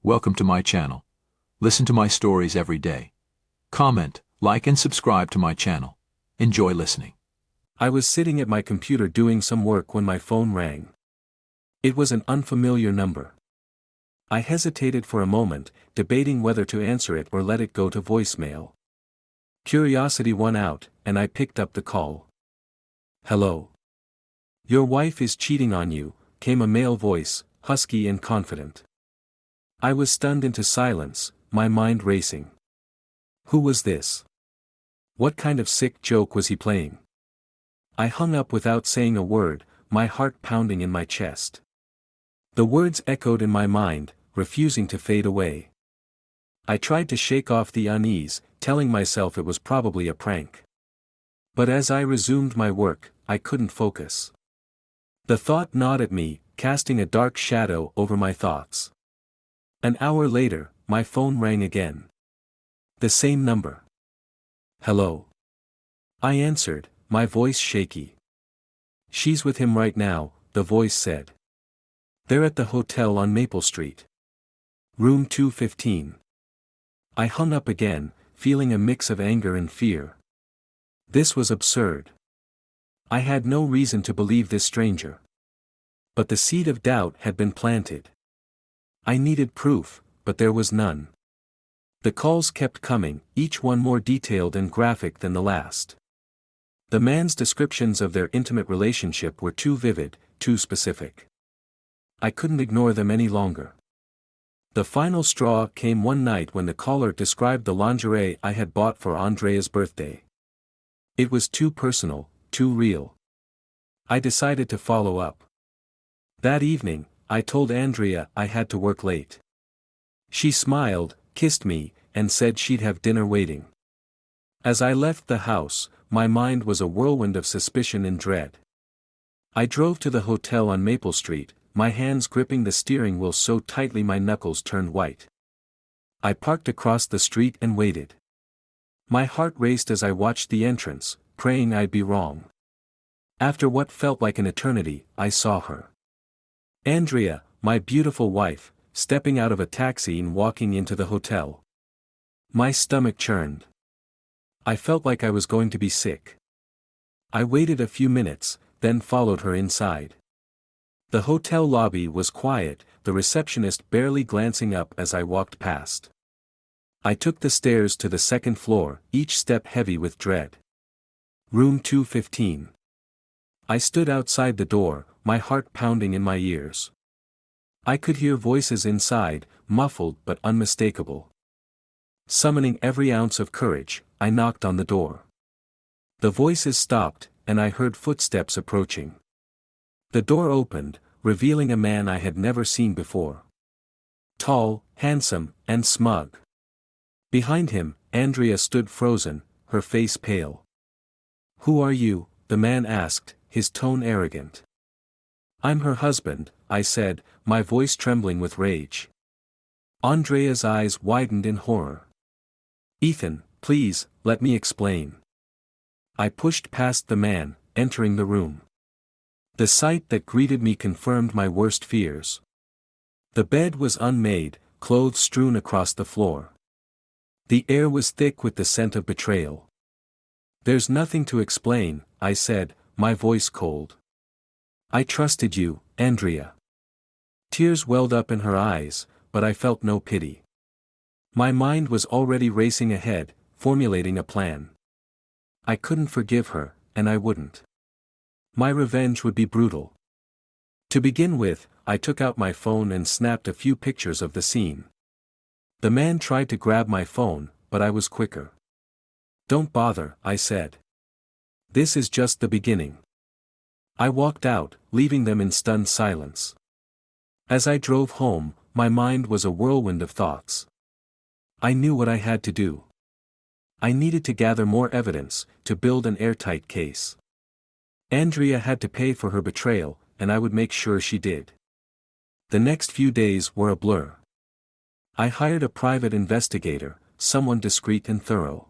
Welcome to my channel. Listen to my stories every day. Comment, like and subscribe to my channel. Enjoy listening. I was sitting at my computer doing some work when my phone rang. It was an unfamiliar number. I hesitated for a moment, debating whether to answer it or let it go to voicemail. Curiosity won out, and I picked up the call. "Hello. Your wife is cheating on you," came a male voice, husky and confident. I was stunned into silence, my mind racing. Who was this? What kind of sick joke was he playing? I hung up without saying a word, my heart pounding in my chest. The words echoed in my mind, refusing to fade away. I tried to shake off the unease, telling myself it was probably a prank. But as I resumed my work, I couldn't focus. The thought gnawed at me, casting a dark shadow over my thoughts. An hour later, my phone rang again. The same number. "Hello." I answered, my voice shaky. "She's with him right now," the voice said. "They're at the hotel on Maple Street. Room 215. I hung up again, feeling a mix of anger and fear. This was absurd. I had no reason to believe this stranger. But the seed of doubt had been planted. I needed proof, but there was none. The calls kept coming, each one more detailed and graphic than the last. The man's descriptions of their intimate relationship were too vivid, too specific. I couldn't ignore them any longer. The final straw came one night when the caller described the lingerie I had bought for Andrea's birthday. It was too personal, too real. I decided to follow up. That evening, I told Andrea I had to work late. She smiled, kissed me, and said she'd have dinner waiting. As I left the house, my mind was a whirlwind of suspicion and dread. I drove to the hotel on Maple Street, my hands gripping the steering wheel so tightly my knuckles turned white. I parked across the street and waited. My heart raced as I watched the entrance, praying I'd be wrong. After what felt like an eternity, I saw her. Andrea, my beautiful wife, stepping out of a taxi and walking into the hotel. My stomach churned. I felt like I was going to be sick. I waited a few minutes, then followed her inside. The hotel lobby was quiet, the receptionist barely glancing up as I walked past. I took the stairs to the second floor, each step heavy with dread. Room 215. I stood outside the door, my heart pounding in my ears. I could hear voices inside, muffled but unmistakable. Summoning every ounce of courage, I knocked on the door. The voices stopped, and I heard footsteps approaching. The door opened, revealing a man I had never seen before. Tall, handsome, and smug. Behind him, Andrea stood frozen, her face pale. "Who are you?" the man asked, his tone arrogant. "I'm her husband," I said, my voice trembling with rage. Andrea's eyes widened in horror. "Ethan, please, let me explain." I pushed past the man, entering the room. The sight that greeted me confirmed my worst fears. The bed was unmade, clothes strewn across the floor. The air was thick with the scent of betrayal. "There's nothing to explain," I said, my voice cold. "I trusted you, Andrea." Tears welled up in her eyes, but I felt no pity. My mind was already racing ahead, formulating a plan. I couldn't forgive her, and I wouldn't. My revenge would be brutal. To begin with, I took out my phone and snapped a few pictures of the scene. The man tried to grab my phone, but I was quicker. "Don't bother," I said. "This is just the beginning." I walked out, leaving them in stunned silence. As I drove home, my mind was a whirlwind of thoughts. I knew what I had to do. I needed to gather more evidence, to build an airtight case. Andrea had to pay for her betrayal, and I would make sure she did. The next few days were a blur. I hired a private investigator, someone discreet and thorough.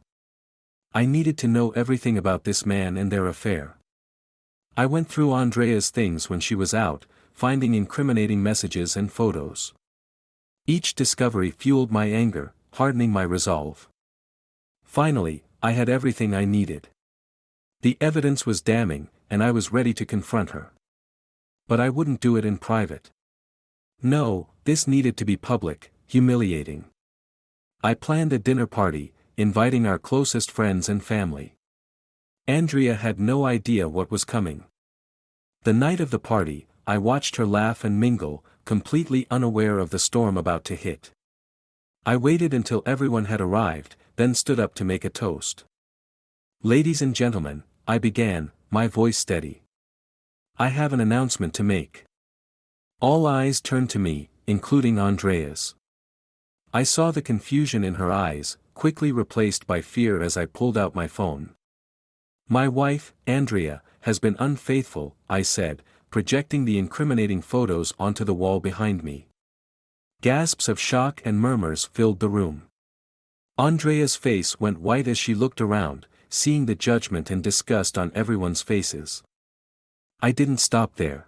I needed to know everything about this man and their affair. I went through Andrea's things when she was out, finding incriminating messages and photos. Each discovery fueled my anger, hardening my resolve. Finally, I had everything I needed. The evidence was damning, and I was ready to confront her. But I wouldn't do it in private. No, this needed to be public, humiliating. I planned a dinner party, inviting our closest friends and family. Andrea had no idea what was coming. The night of the party, I watched her laugh and mingle, completely unaware of the storm about to hit. I waited until everyone had arrived, then stood up to make a toast. "Ladies and gentlemen," I began, my voice steady. "I have an announcement to make." All eyes turned to me, including Andrea's. I saw the confusion in her eyes, quickly replaced by fear as I pulled out my phone. "My wife, Andrea, has been unfaithful," I said, projecting the incriminating photos onto the wall behind me. Gasps of shock and murmurs filled the room. Andrea's face went white as she looked around, seeing the judgment and disgust on everyone's faces. I didn't stop there.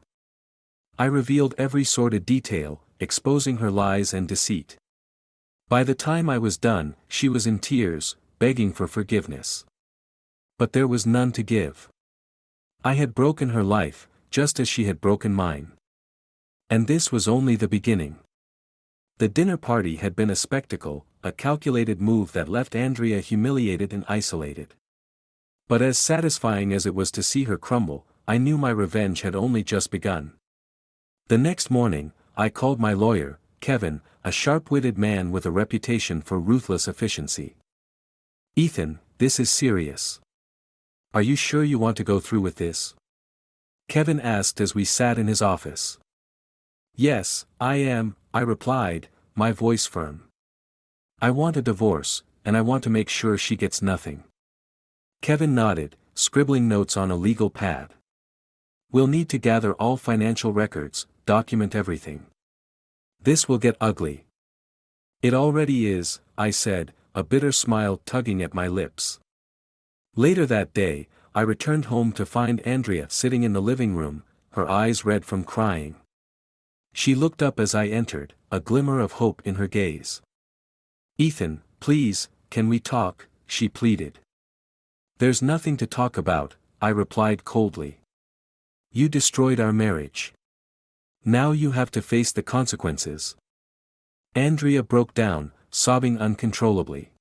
I revealed every sordid detail, exposing her lies and deceit. By the time I was done, she was in tears, begging for forgiveness. But there was none to give. I had broken her life, just as she had broken mine. And this was only the beginning. The dinner party had been a spectacle, a calculated move that left Andrea humiliated and isolated. But as satisfying as it was to see her crumble, I knew my revenge had only just begun. The next morning, I called my lawyer, Kevin, a sharp-witted man with a reputation for ruthless efficiency. "Ethan, this is serious. Are you sure you want to go through with this?" Kevin asked as we sat in his office. "Yes, I am," I replied, my voice firm. "I want a divorce, and I want to make sure she gets nothing." Kevin nodded, scribbling notes on a legal pad. "We'll need to gather all financial records, document everything. This will get ugly." "It already is," I said, a bitter smile tugging at my lips. Later that day, I returned home to find Andrea sitting in the living room, her eyes red from crying. She looked up as I entered, a glimmer of hope in her gaze. "Ethan, please, can we talk?" she pleaded. "There's nothing to talk about," I replied coldly. "You destroyed our marriage. Now you have to face the consequences." Andrea broke down, sobbing uncontrollably.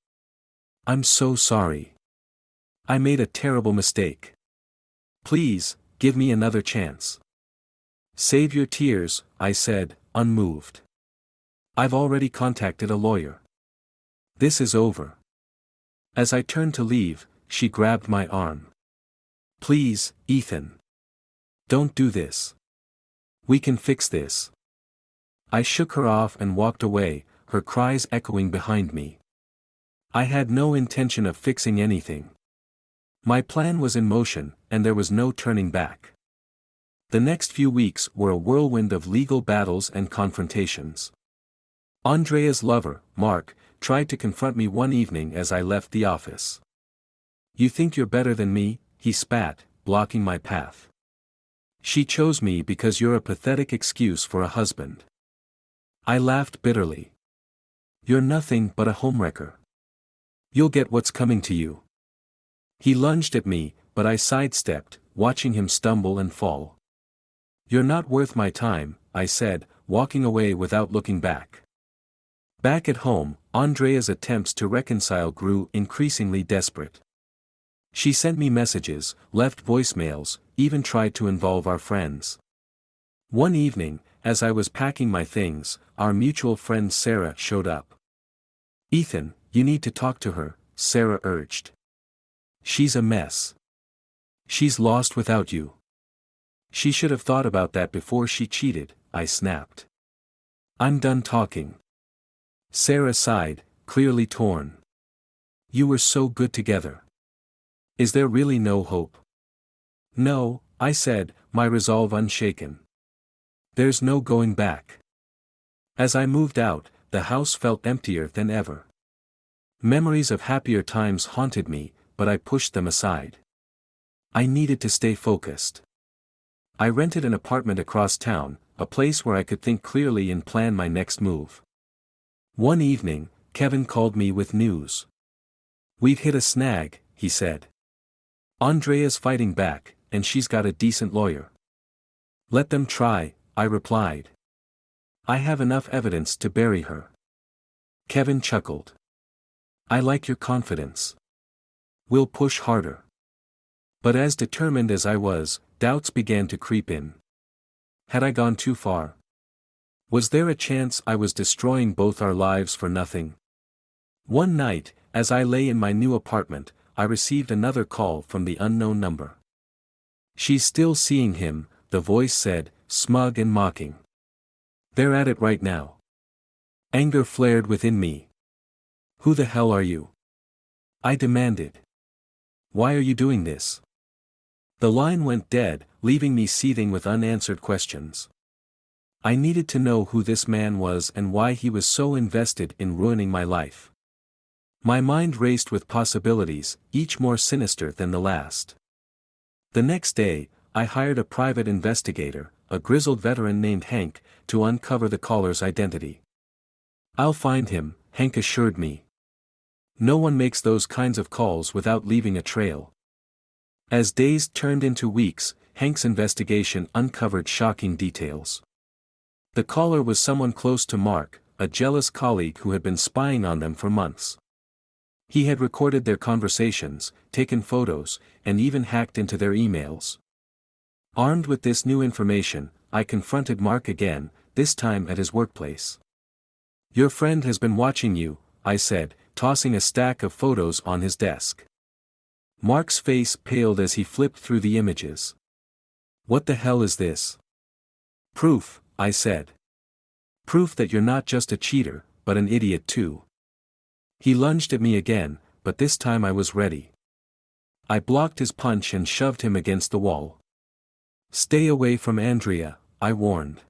"I'm so sorry. I made a terrible mistake. Please, give me another chance." "Save your tears," I said, unmoved. "I've already contacted a lawyer. This is over." As I turned to leave, she grabbed my arm. "Please, Ethan. Don't do this. We can fix this." I shook her off and walked away, her cries echoing behind me. I had no intention of fixing anything. My plan was in motion, and there was no turning back. The next few weeks were a whirlwind of legal battles and confrontations. Andrea's lover, Mark, tried to confront me one evening as I left the office. "You think you're better than me?" he spat, blocking my path. "She chose me because you're a pathetic excuse for a husband." I laughed bitterly. "You're nothing but a homewrecker. You'll get what's coming to you." He lunged at me, but I sidestepped, watching him stumble and fall. "You're not worth my time," I said, walking away without looking back. Back at home, Andrea's attempts to reconcile grew increasingly desperate. She sent me messages, left voicemails, even tried to involve our friends. One evening, as I was packing my things, our mutual friend Sarah showed up. "Ethan, you need to talk to her," Sarah urged. "She's a mess. She's lost without you." "She should have thought about that before she cheated," I snapped. "I'm done talking." Sarah sighed, clearly torn. "You were so good together. Is there really no hope?" "No," I said, my resolve unshaken. "There's no going back." As I moved out, the house felt emptier than ever. Memories of happier times haunted me, but I pushed them aside. I needed to stay focused. I rented an apartment across town, a place where I could think clearly and plan my next move. One evening, Kevin called me with news. "We've hit a snag," he said. "Andrea's fighting back, and she's got a decent lawyer." "Let them try," I replied. "I have enough evidence to bury her." Kevin chuckled. "I like your confidence. We'll push harder." But as determined as I was, doubts began to creep in. Had I gone too far? Was there a chance I was destroying both our lives for nothing? One night, as I lay in my new apartment, I received another call from the unknown number. "She's still seeing him," the voice said, smug and mocking. "They're at it right now." Anger flared within me. "Who the hell are you?" I demanded. "Why are you doing this?" The line went dead, leaving me seething with unanswered questions. I needed to know who this man was and why he was so invested in ruining my life. My mind raced with possibilities, each more sinister than the last. The next day, I hired a private investigator, a grizzled veteran named Hank, to uncover the caller's identity. "I'll find him," Hank assured me. "No one makes those kinds of calls without leaving a trail." As days turned into weeks, Hank's investigation uncovered shocking details. The caller was someone close to Mark, a jealous colleague who had been spying on them for months. He had recorded their conversations, taken photos, and even hacked into their emails. Armed with this new information, I confronted Mark again, this time at his workplace. "Your friend has been watching you," I said, tossing a stack of photos on his desk. Mark's face paled as he flipped through the images. "What the hell is this?" "Proof," I said. "Proof that you're not just a cheater, but an idiot too." He lunged at me again, but this time I was ready. I blocked his punch and shoved him against the wall. "Stay away from Andrea," I warned.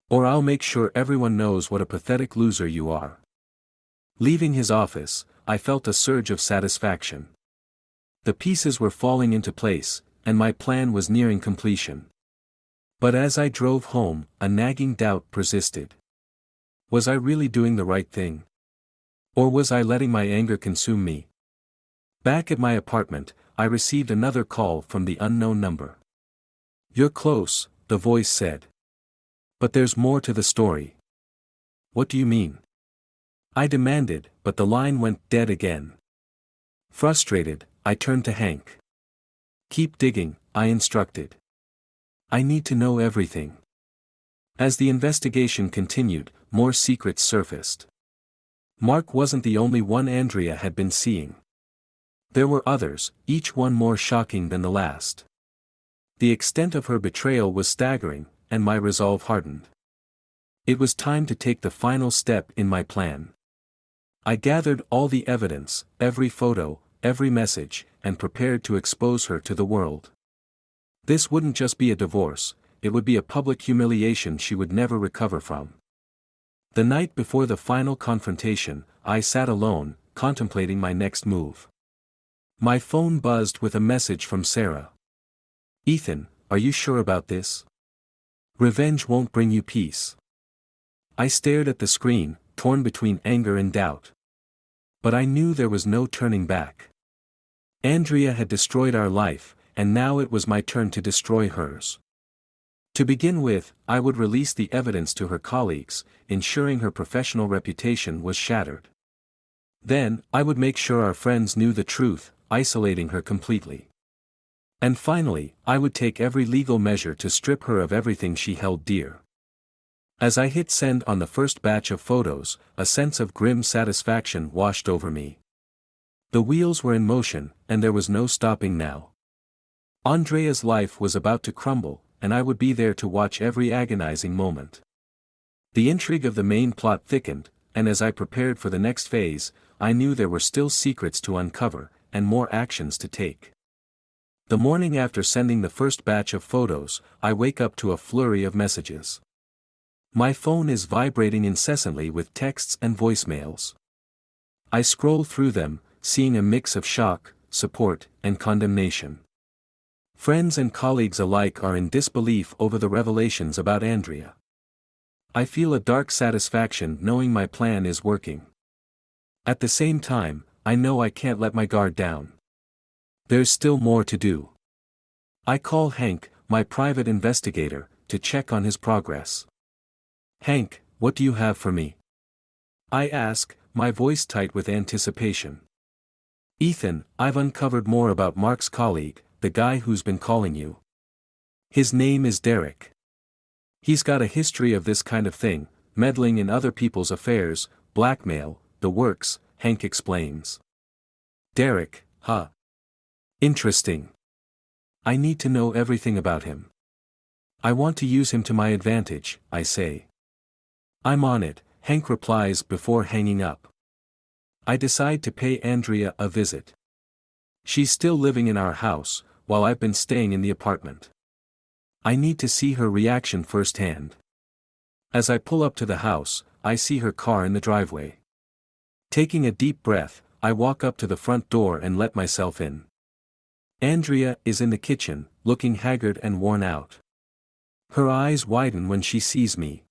"Or I'll make sure everyone knows what a pathetic loser you are." Leaving his office, I felt a surge of satisfaction. The pieces were falling into place, and my plan was nearing completion. But as I drove home, a nagging doubt persisted. Was I really doing the right thing? Or was I letting my anger consume me? Back at my apartment, I received another call from the unknown number. "You're close," the voice said. "But there's more to the story." "What do you mean?" I demanded, but the line went dead again. Frustrated, I turned to Hank. "Keep digging," I instructed. "I need to know everything." As the investigation continued, more secrets surfaced. Mark wasn't the only one Andrea had been seeing. There were others, each one more shocking than the last. The extent of her betrayal was staggering, and my resolve hardened. It was time to take the final step in my plan. I gathered all the evidence, every photo, every message, and prepared to expose her to the world. This wouldn't just be a divorce, it would be a public humiliation she would never recover from. The night before the final confrontation, I sat alone, contemplating my next move. My phone buzzed with a message from Sarah. "Ethan, are you sure about this? Revenge won't bring you peace." I stared at the screen, torn between anger and doubt. But I knew there was no turning back. Andrea had destroyed our life, and now it was my turn to destroy hers. To begin with, I would release the evidence to her colleagues, ensuring her professional reputation was shattered. Then, I would make sure our friends knew the truth, isolating her completely. And finally, I would take every legal measure to strip her of everything she held dear. As I hit send on the first batch of photos, a sense of grim satisfaction washed over me. The wheels were in motion, and there was no stopping now. Andrea's life was about to crumble, and I would be there to watch every agonizing moment. The intrigue of the main plot thickened, and as I prepared for the next phase, I knew there were still secrets to uncover, and more actions to take. The morning after sending the first batch of photos, I wake up to a flurry of messages. My phone is vibrating incessantly with texts and voicemails. I scroll through them, seeing a mix of shock, support, and condemnation. Friends and colleagues alike are in disbelief over the revelations about Andrea. I feel a dark satisfaction knowing my plan is working. At the same time, I know I can't let my guard down. There's still more to do. I call Hank, my private investigator, to check on his progress. Hank, what do you have for me? I ask, my voice tight with anticipation. Ethan, I've uncovered more about Mark's colleague, the guy who's been calling you. His name is Derek. He's got a history of this kind of thing, meddling in other people's affairs, blackmail, the works, Hank explains. Derek, huh? Interesting. I need to know everything about him. I want to use him to my advantage, I say. I'm on it, Hank replies before hanging up. I decide to pay Andrea a visit. She's still living in our house, while I've been staying in the apartment. I need to see her reaction firsthand. As I pull up to the house, I see her car in the driveway. Taking a deep breath, I walk up to the front door and let myself in. Andrea is in the kitchen, looking haggard and worn out. Her eyes widen when she sees me.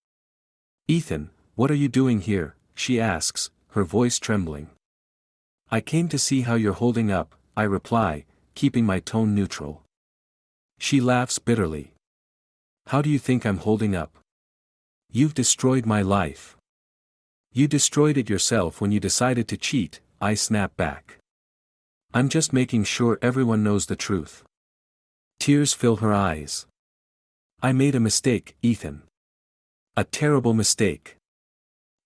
Ethan, what are you doing here? She asks, her voice trembling. I came to see how you're holding up, I reply, keeping my tone neutral. She laughs bitterly. How do you think I'm holding up? You've destroyed my life. You destroyed it yourself when you decided to cheat, I snap back. I'm just making sure everyone knows the truth. Tears fill her eyes. I made a mistake, Ethan. A terrible mistake.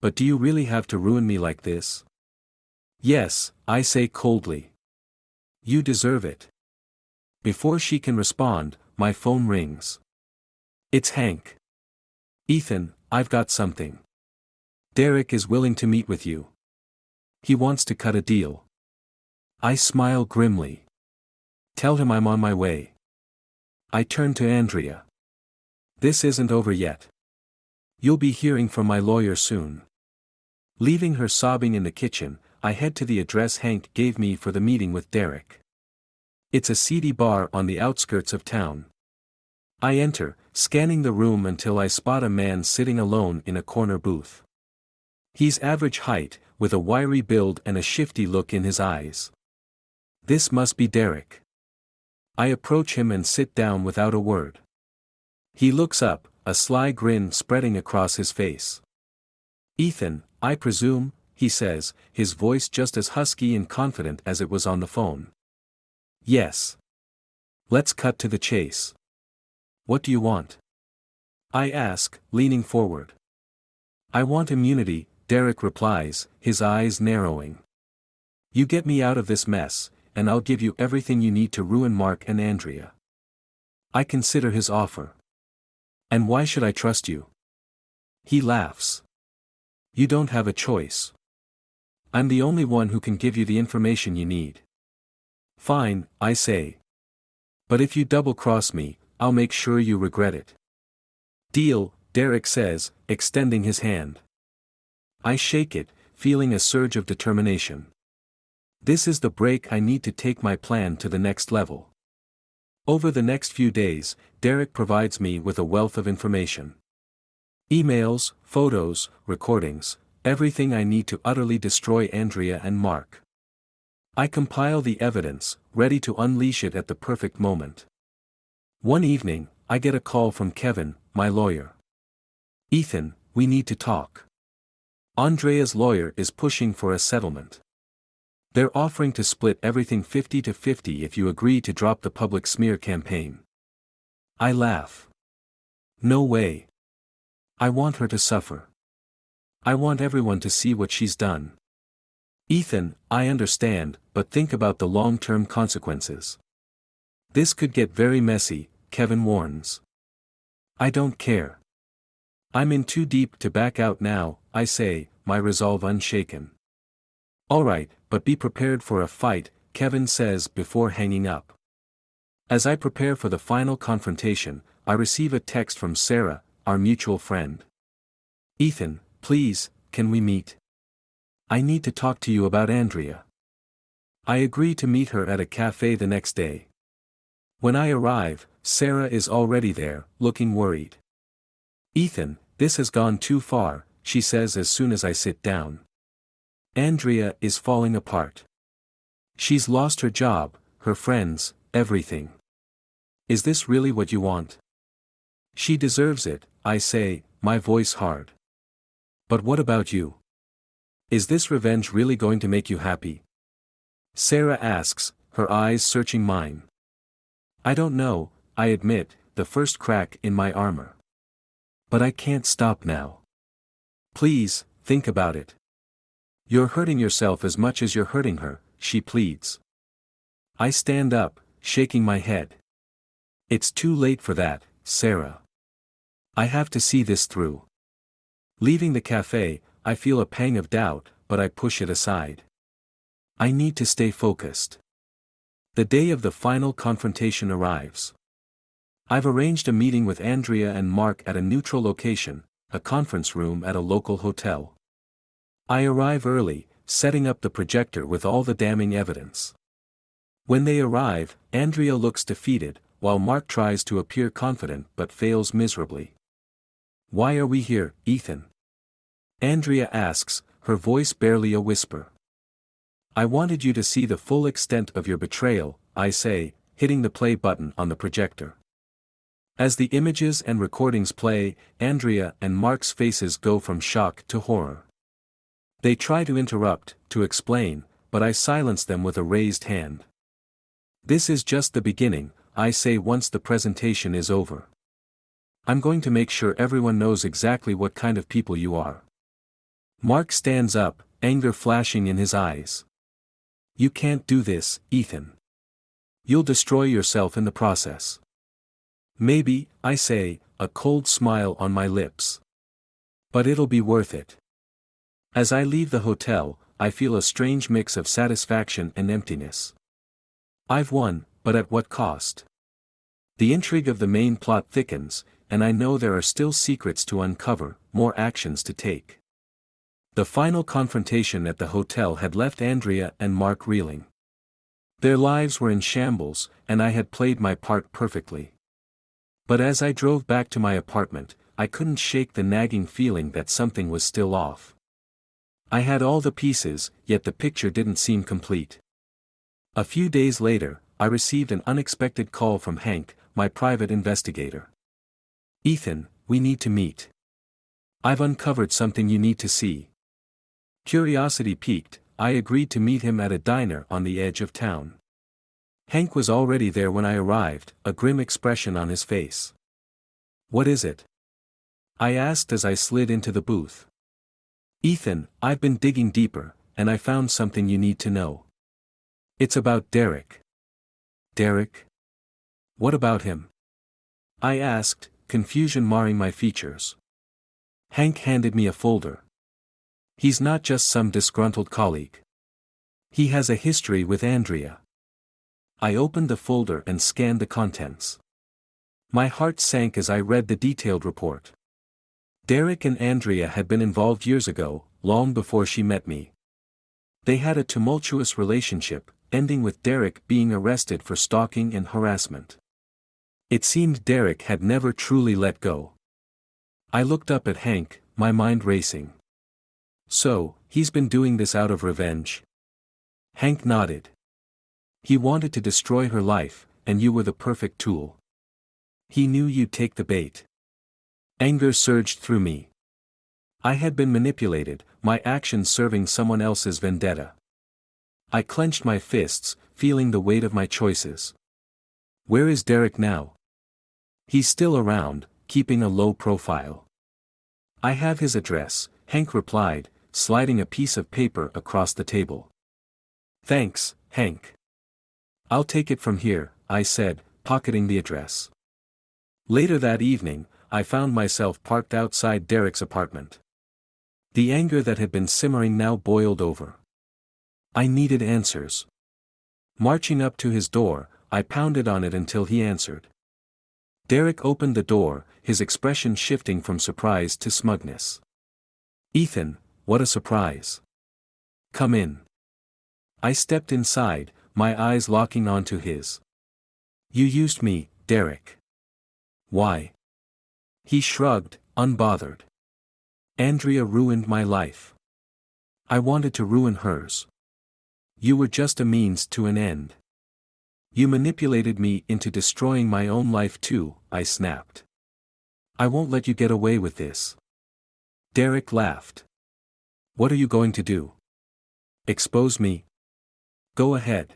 But do you really have to ruin me like this? Yes, I say coldly. You deserve it. Before she can respond, my phone rings. It's Hank. Ethan, I've got something. Derek is willing to meet with you. He wants to cut a deal. I smile grimly. Tell him I'm on my way. I turn to Andrea. This isn't over yet. You'll be hearing from my lawyer soon. Leaving her sobbing in the kitchen, I head to the address Hank gave me for the meeting with Derek. It's a seedy bar on the outskirts of town. I enter, scanning the room until I spot a man sitting alone in a corner booth. He's average height, with a wiry build and a shifty look in his eyes. This must be Derek. I approach him and sit down without a word. He looks up, a sly grin spreading across his face. Ethan, I presume, he says, his voice just as husky and confident as it was on the phone. Yes. Let's cut to the chase. What do you want? I ask, leaning forward. I want immunity, Derek replies, his eyes narrowing. You get me out of this mess, and I'll give you everything you need to ruin Mark and Andrea. I consider his offer. And why should I trust you? He laughs. You don't have a choice. I'm the only one who can give you the information you need. Fine, I say. But if you double-cross me, I'll make sure you regret it. Deal, Derek says, extending his hand. I shake it, feeling a surge of determination. This is the break I need to take my plan to the next level. Over the next few days, Derek provides me with a wealth of information. Emails, photos, recordings, everything I need to utterly destroy Andrea and Mark. I compile the evidence, ready to unleash it at the perfect moment. One evening, I get a call from Kevin, my lawyer. Ethan, we need to talk. Andrea's lawyer is pushing for a settlement. They're offering to split everything 50-50 if you agree to drop the public smear campaign. I laugh. No way. I want her to suffer. I want everyone to see what she's done. Ethan, I understand, but think about the long-term consequences. This could get very messy, Kevin warns. I don't care. I'm in too deep to back out now, I say, my resolve unshaken. Alright, but be prepared for a fight, Kevin says before hanging up. As I prepare for the final confrontation, I receive a text from Sarah, our mutual friend. Ethan, please, can we meet? I need to talk to you about Andrea. I agree to meet her at a cafe the next day. When I arrive, Sarah is already there, looking worried. Ethan, this has gone too far, she says as soon as I sit down. Andrea is falling apart. She's lost her job, her friends, everything. Is this really what you want? She deserves it, I say, my voice hard. But what about you? Is this revenge really going to make you happy? Sarah asks, her eyes searching mine. I don't know, I admit, the first crack in my armor. But I can't stop now. Please, think about it. You're hurting yourself as much as you're hurting her, she pleads. I stand up, shaking my head. It's too late for that, Sarah. I have to see this through. Leaving the cafe, I feel a pang of doubt, but I push it aside. I need to stay focused. The day of the final confrontation arrives. I've arranged a meeting with Andrea and Mark at a neutral location, a conference room at a local hotel. I arrive early, setting up the projector with all the damning evidence. When they arrive, Andrea looks defeated, while Mark tries to appear confident but fails miserably. Why are we here, Ethan? Andrea asks, her voice barely a whisper. I wanted you to see the full extent of your betrayal, I say, hitting the play button on the projector. As the images and recordings play, Andrea and Mark's faces go from shock to horror. They try to interrupt, to explain, but I silence them with a raised hand. This is just the beginning, I say once the presentation is over. I'm going to make sure everyone knows exactly what kind of people you are. Mark stands up, anger flashing in his eyes. You can't do this, Ethan. You'll destroy yourself in the process. Maybe, I say, a cold smile on my lips. But it'll be worth it. As I leave the hotel, I feel a strange mix of satisfaction and emptiness. I've won, but at what cost? The intrigue of the main plot thickens, and I know there are still secrets to uncover, more actions to take. The final confrontation at the hotel had left Andrea and Mark reeling. Their lives were in shambles, and I had played my part perfectly. But as I drove back to my apartment, I couldn't shake the nagging feeling that something was still off. I had all the pieces, yet the picture didn't seem complete. A few days later, I received an unexpected call from Hank, my private investigator. Ethan, we need to meet. I've uncovered something you need to see. Curiosity piqued, I agreed to meet him at a diner on the edge of town. Hank was already there when I arrived, a grim expression on his face. What is it? I asked as I slid into the booth. Ethan, I've been digging deeper, and I found something you need to know. It's about Derek. Derek? What about him? I asked, confusion marring my features. Hank handed me a folder. He's not just some disgruntled colleague. He has a history with Andrea. I opened the folder and scanned the contents. My heart sank as I read the detailed report. Derek and Andrea had been involved years ago, long before she met me. They had a tumultuous relationship, ending with Derek being arrested for stalking and harassment. It seemed Derek had never truly let go. I looked up at Hank, my mind racing. So, he's been doing this out of revenge? Hank nodded. He wanted to destroy her life, and you were the perfect tool. He knew you'd take the bait. Anger surged through me. I had been manipulated, my actions serving someone else's vendetta. I clenched my fists, feeling the weight of my choices. Where is Derek now? He's still around, keeping a low profile. I have his address, Hank replied, sliding a piece of paper across the table. Thanks, Hank. I'll take it from here, I said, pocketing the address. Later that evening, I found myself parked outside Derek's apartment. The anger that had been simmering now boiled over. I needed answers. Marching up to his door, I pounded on it until he answered. Derek opened the door, his expression shifting from surprise to smugness. Ethan, what a surprise. Come in. I stepped inside, my eyes locking onto his. You used me, Derek. Why? He shrugged, unbothered. Andrea ruined my life. I wanted to ruin hers. You were just a means to an end. You manipulated me into destroying my own life too, I snapped. I won't let you get away with this. Derek laughed. What are you going to do? Expose me? Go ahead.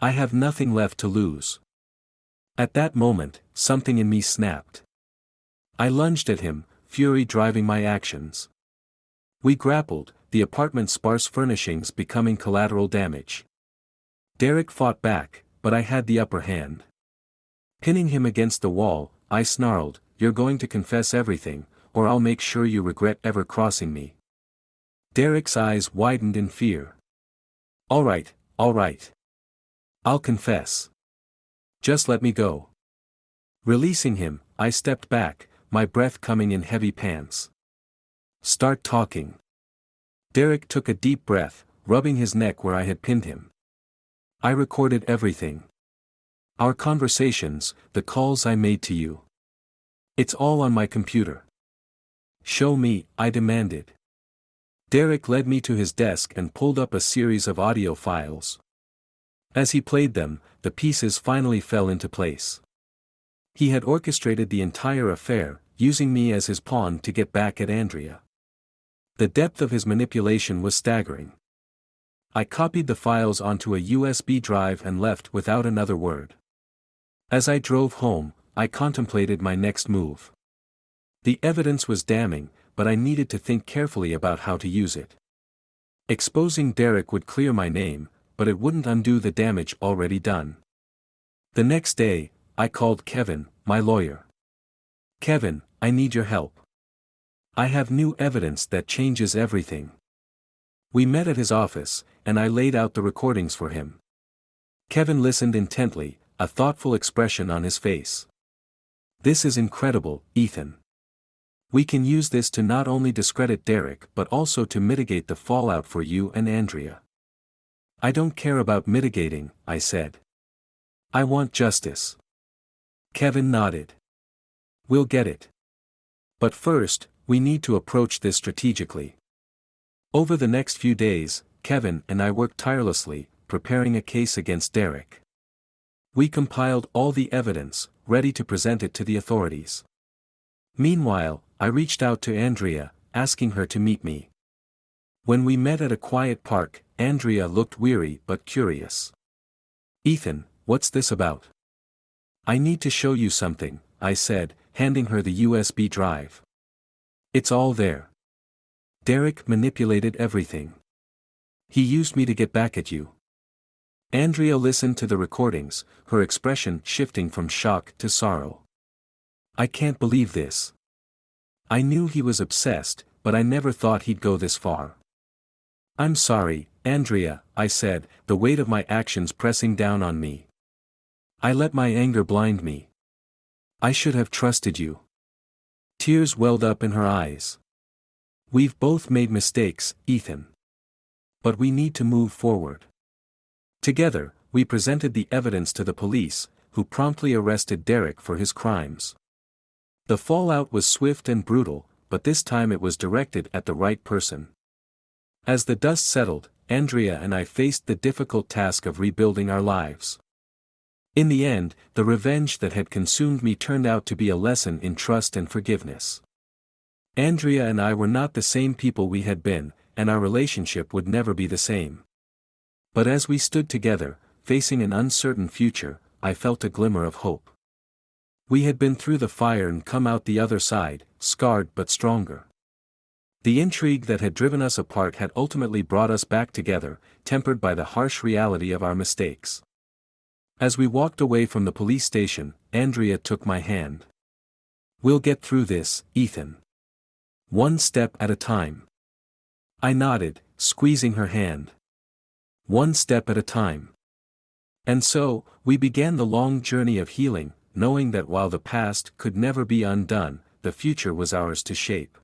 I have nothing left to lose. At that moment, something in me snapped. I lunged at him, fury driving my actions. We grappled, the apartment's sparse furnishings becoming collateral damage. Derek fought back, but I had the upper hand. Pinning him against the wall, I snarled, "You're going to confess everything, or I'll make sure you regret ever crossing me." Derek's eyes widened in fear. All right. I'll confess. Just let me go." Releasing him, I stepped back, my breath coming in heavy pants. "Start talking." Derek took a deep breath, rubbing his neck where I had pinned him. "I recorded everything. Our conversations, the calls I made to you. It's all on my computer." "Show me," I demanded. Derek led me to his desk and pulled up a series of audio files. As he played them, the pieces finally fell into place. He had orchestrated the entire affair, using me as his pawn to get back at Andrea. The depth of his manipulation was staggering. I copied the files onto a USB drive and left without another word. As I drove home, I contemplated my next move. The evidence was damning, but I needed to think carefully about how to use it. Exposing Derek would clear my name, but it wouldn't undo the damage already done. The next day, I called Kevin, my lawyer. "Kevin, I need your help. I have new evidence that changes everything." We met at his office, and I laid out the recordings for him. Kevin listened intently, a thoughtful expression on his face. "This is incredible, Ethan. We can use this to not only discredit Derek but also to mitigate the fallout for you and Andrea." "I don't care about mitigating," I said. "I want justice." Kevin nodded. "We'll get it. But first, we need to approach this strategically." Over the next few days, Kevin and I worked tirelessly, preparing a case against Derek. We compiled all the evidence, ready to present it to the authorities. Meanwhile, I reached out to Andrea, asking her to meet me. When we met at a quiet park, Andrea looked weary but curious. "Ethan, what's this about?" "I need to show you something," I said, handing her the USB drive. "It's all there. Derek manipulated everything. He used me to get back at you." Andrea listened to the recordings, her expression shifting from shock to sorrow. "I can't believe this. I knew he was obsessed, but I never thought he'd go this far." "I'm sorry, Andrea," I said, the weight of my actions pressing down on me. "I let my anger blind me. I should have trusted you." Tears welled up in her eyes. "We've both made mistakes, Ethan. But we need to move forward." Together, we presented the evidence to the police, who promptly arrested Derek for his crimes. The fallout was swift and brutal, but this time it was directed at the right person. As the dust settled, Andrea and I faced the difficult task of rebuilding our lives. In the end, the revenge that had consumed me turned out to be a lesson in trust and forgiveness. Andrea and I were not the same people we had been, and our relationship would never be the same. But as we stood together, facing an uncertain future, I felt a glimmer of hope. We had been through the fire and come out the other side, scarred but stronger. The intrigue that had driven us apart had ultimately brought us back together, tempered by the harsh reality of our mistakes. As we walked away from the police station, Andrea took my hand. "We'll get through this, Ethan. One step at a time." I nodded, squeezing her hand. "One step at a time." And so, we began the long journey of healing, knowing that while the past could never be undone, the future was ours to shape.